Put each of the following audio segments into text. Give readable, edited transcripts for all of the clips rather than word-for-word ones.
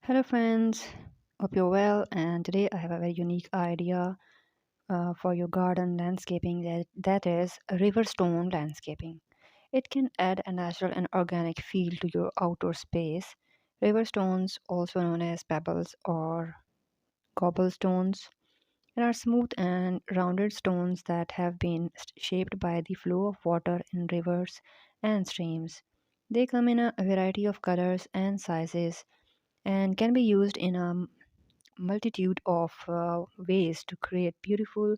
Hello, friends. Hope you're well. And today I have a very unique idea for your garden landscaping that is river stone landscaping. It can add a natural and organic feel to your outdoor space. River stones, also known as pebbles or cobblestones, are smooth and rounded stones that have been shaped by the flow of water in rivers and streams. They come in a variety of colors and sizes and can be used in a multitude of ways to create beautiful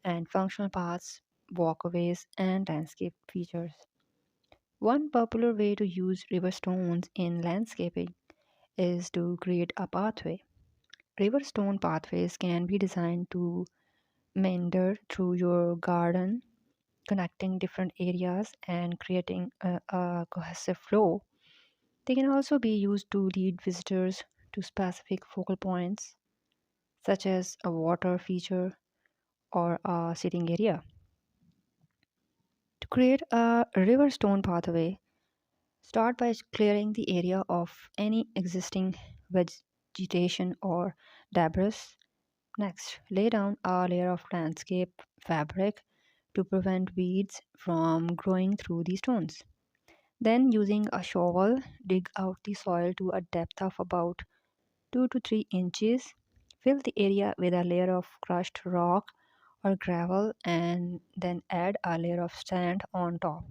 and functional paths, walkways, and landscape features. One popular way to use river stones in landscaping is to create a pathway. River stone pathways can be designed to meander through your garden, connecting different areas and creating a cohesive flow. They can also be used to lead visitors to specific focal points, such as a water feature or a sitting area. To create a river stone pathway, start by clearing the area of any existing vegetation or debris. Next, lay down a layer of landscape fabric to prevent weeds from growing through the stones. Then, using a shovel, dig out the soil to a depth of about 2 to 3 inches. Fill the area with a layer of crushed rock or gravel and then add a layer of sand on top.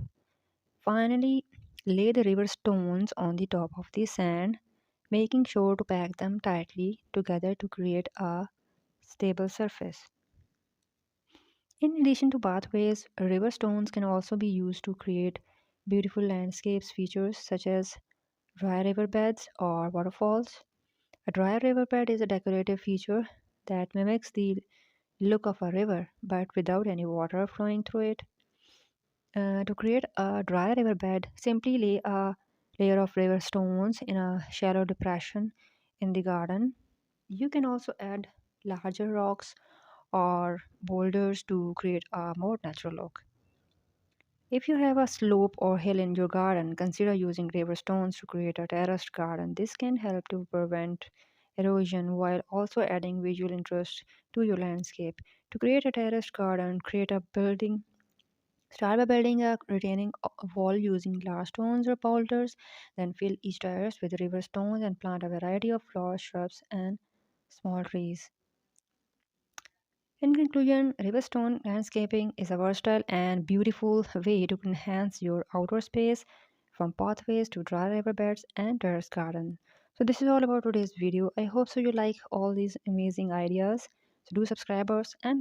Finally, lay the river stones on the top of the sand, making sure to pack them tightly together to create a stable surface. In addition to pathways, river stones can also be used to create beautiful landscapes features such as dry river beds or waterfalls. A dry riverbed is a decorative feature that mimics the look of a river but without any water flowing through it. To create a dry riverbed, simply lay a layer of river stones in a shallow depression in the garden. You can also add larger rocks or boulders to create a more natural look. If you have a slope or hill in your garden, consider using river stones to create a terraced garden. This can help to prevent erosion while also adding visual interest to your landscape. To create a terraced garden, create a building. Start by building a retaining wall using large stones or boulders. Then fill each terrace with river stones and plant a variety of flowers, shrubs, and small trees. In conclusion, river stone landscaping is a versatile and beautiful way to enhance your outdoor space from pathways to dry riverbeds and terrace garden. So this is all about today's video. I hope so you like all these amazing ideas. So do subscribe us and